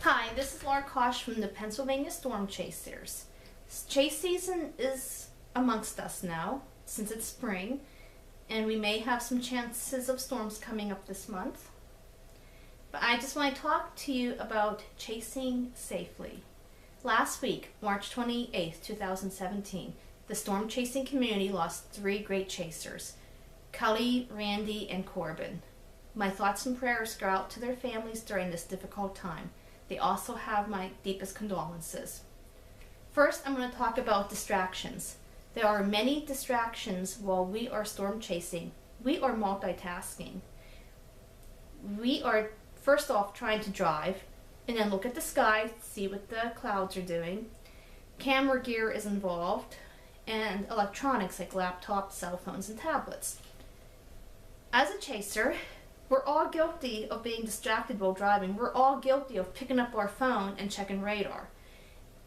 Hi, this is Laura Kosh from the Pennsylvania Storm Chasers. Chase season is amongst us now, since it's spring, and we may have some chances of storms coming up this month. But I just want to talk to you about chasing safely. Last week, March 28th, 2017, the storm chasing community lost 3 great chasers, Kelly, Randy, and Corbin. My thoughts and prayers go out to their families during this difficult time. They also have my deepest condolences. First, I'm going to talk about distractions. There are many distractions while we are storm chasing. We are multitasking. We are first off trying to drive and then look at the sky, see what the clouds are doing. Camera gear is involved and electronics like laptops, cell phones, and tablets. As a chaser, we're all guilty of being distracted while driving. We're all guilty of picking up our phone and checking radar.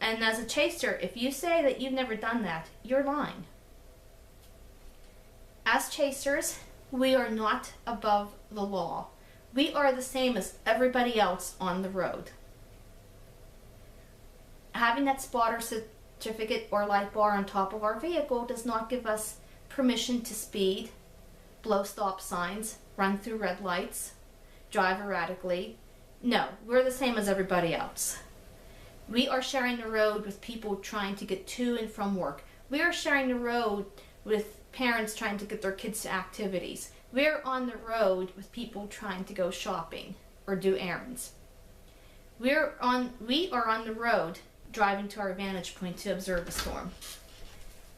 And as a chaser, if you say that you've never done that, you're lying. As chasers, we are not above the law. We are the same as everybody else on the road. Having that spotter certificate or light bar on top of our vehicle does not give us permission to speed, blow stop signs, run through red lights, drive erratically. No, we're the same as everybody else. We are sharing the road with people trying to get to and from work. We are sharing the road with parents trying to get their kids to activities. We're on the road with people trying to go shopping or do errands. We are on the road driving to our vantage point to observe the storm.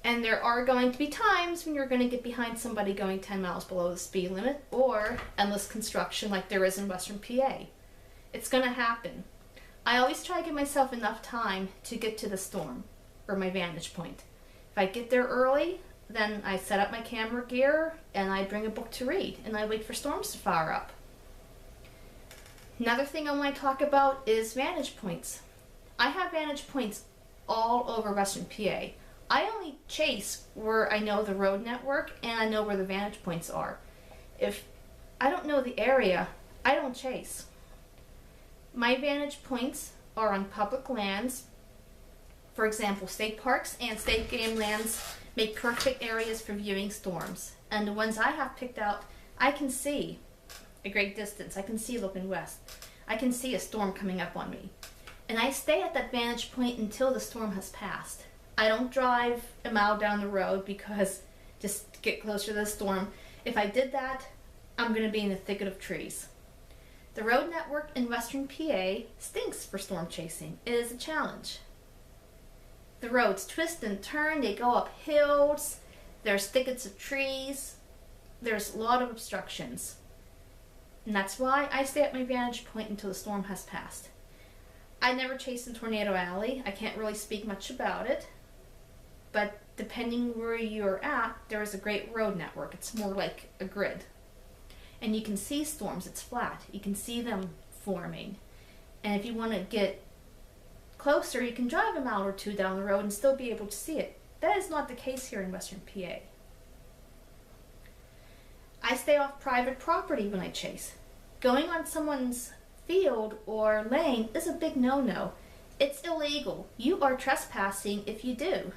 And there are going to be times when you're going to get behind somebody going 10 miles below the speed limit or endless construction like there is in Western PA. It's going to happen. I always try to give myself enough time to get to the storm or my vantage point. If I get there early, then I set up my camera gear and I bring a book to read and I wait for storms to fire up. Another thing I want to talk about is vantage points. I have vantage points all over Western PA. I only chase where I know the road network and I know where the vantage points are. If I don't know the area, I don't chase. My vantage points are on public lands. For example, state parks and state game lands make perfect areas for viewing storms. And the ones I have picked out, I can see a great distance. I can see looking west. I can see a storm coming up on me. And I stay at that vantage point until the storm has passed. I don't drive a mile down the road because just to get closer to the storm. If I did that, I'm going to be in the thicket of trees. The road network in Western PA stinks for storm chasing. It is a challenge. The roads twist and turn, they go up hills, there's thickets of trees, there's a lot of obstructions. And that's why I stay at my vantage point until the storm has passed. I never chase in Tornado Alley. I can't really speak much about it. But depending where you're at, there is a great road network. It's more like a grid. And you can see storms, it's flat. You can see them forming. And if you want to get closer, you can drive a mile or 2 down the road and still be able to see it. That is not the case here in Western PA. I stay off private property when I chase. Going on someone's field or lane is a big no-no. It's illegal. You are trespassing if you do.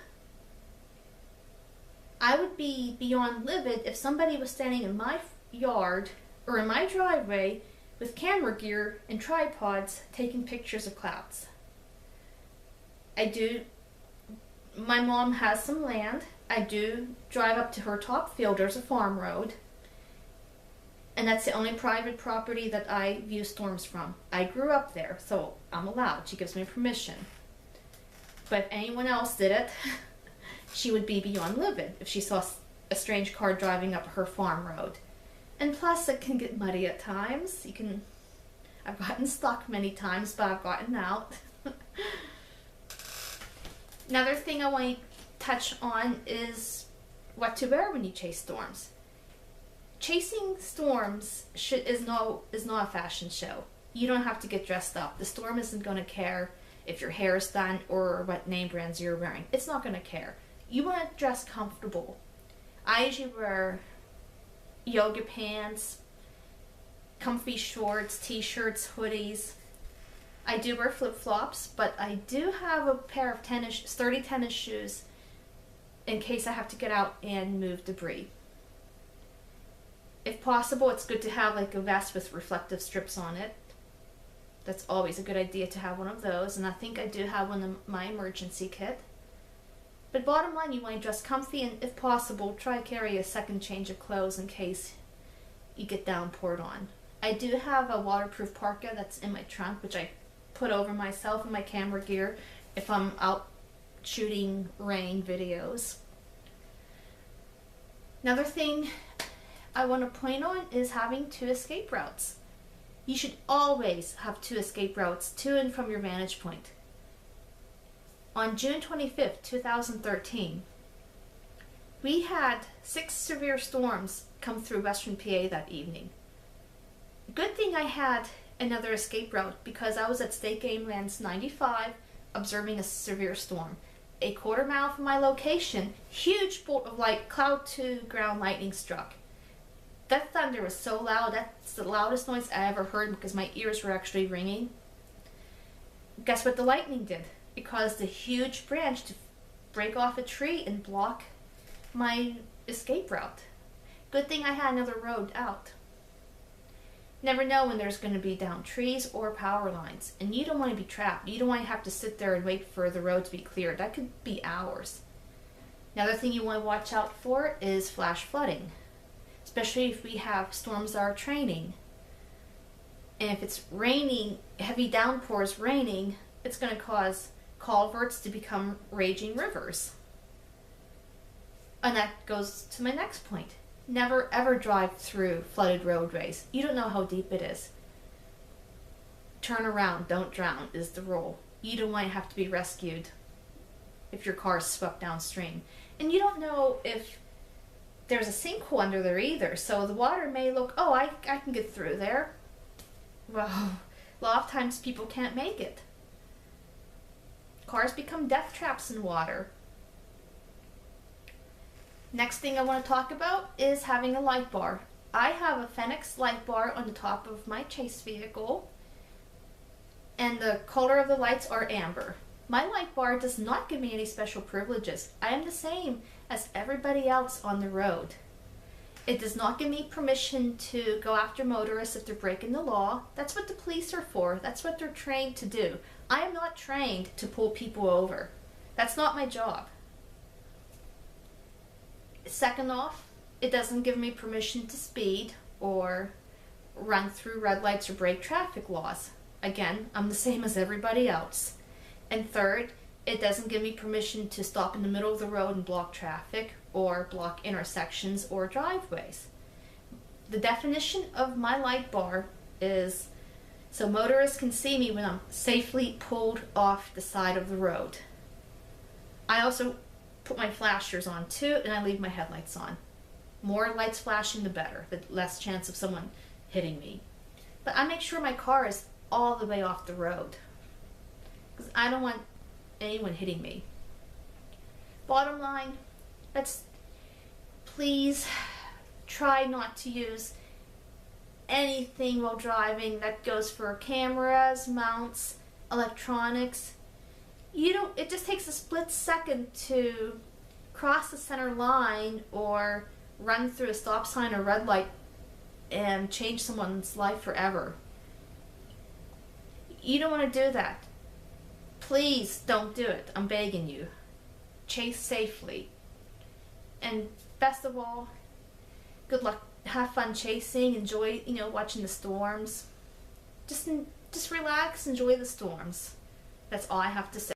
I would be beyond livid if somebody was standing in my yard or in my driveway with camera gear and tripods taking pictures of clouds. My mom has some land. I do drive up to her top field. There's a farm road. And that's the only private property that I view storms from. I grew up there, so I'm allowed. She gives me permission. But if anyone else did it, she would be beyond livid if she saw a strange car driving up her farm road. And plus, it can get muddy at times. I've gotten stuck many times, but I've gotten out. Another thing I want to touch on is what to wear when you chase storms. Chasing storms is not a fashion show. You don't have to get dressed up. The storm isn't going to care if your hair is done or what name brands you're wearing. It's not going to care. You want to dress comfortable. I usually wear yoga pants, comfy shorts, t-shirts, hoodies. I do wear flip-flops, but I do have a pair of sturdy tennis shoes in case I have to get out and move debris. If possible, it's good to have like a vest with reflective strips on it. That's always a good idea to have one of those, and I think I do have one in my emergency kit. But bottom line, you want to dress comfy, and if possible, try to carry a second change of clothes in case you get downpoured on. I do have a waterproof parka that's in my trunk, which I put over myself and my camera gear if I'm out shooting rain videos. Another thing I want to point on is having 2 escape routes. You should always have 2 escape routes to and from your vantage point. On June 25th, 2013, we had 6 severe storms come through Western PA that evening. Good thing I had another escape route because I was at State Game Lands 95 observing a severe storm. A quarter mile from my location, huge bolt of light, cloud to ground lightning struck. That thunder was so loud, that's the loudest noise I ever heard because my ears were actually ringing. Guess what the lightning did? It caused a huge branch to break off a tree and block my escape route. Good thing I had another road out. Never know when there's going to be down trees or power lines, and you don't want to be trapped. You don't want to have to sit there and wait for the road to be cleared. That could be hours. Another thing you want to watch out for is flash flooding, especially if we have storms that are training. And if it's raining, heavy downpours raining, it's going to cause culverts to become raging rivers. And that goes to my next point. Never ever drive through flooded roadways. You don't know how deep it is. Turn around, don't drown is the rule. You don't want to have to be rescued if your car is swept downstream. And you don't know if there's a sinkhole under there either, so the water may look, oh, I can get through there. Well, a lot of times people can't make it. Cars become death traps in water. Next thing I want to talk about is having a light bar. I have a Fenix light bar on the top of my chase vehicle, and the color of the lights are amber. My light bar does not give me any special privileges. I am the same as everybody else on the road. It does not give me permission to go after motorists if they're breaking the law. That's what the police are for. That's what they're trained to do. I am not trained to pull people over. That's not my job. Second off, it doesn't give me permission to speed or run through red lights or break traffic laws. Again, I'm the same as everybody else. And third, it doesn't give me permission to stop in the middle of the road and block traffic or block intersections or driveways. The definition of my light bar is so motorists can see me when I'm safely pulled off the side of the road. I also put my flashers on too, and I leave my headlights on. More lights flashing, the better. The less chance of someone hitting me. But I make sure my car is all the way off the road, because I don't want anyone hitting me. Bottom line, please try not to use anything while driving. That goes for cameras, mounts, electronics. It just takes a split second to cross the center line or run through a stop sign or red light and change someone's life forever. You don't want to do that. Please don't do it. I'm begging you. Chase safely. And best of all, good luck. Have fun chasing. Enjoy, watching the storms. Just relax, enjoy the storms. That's all I have to say.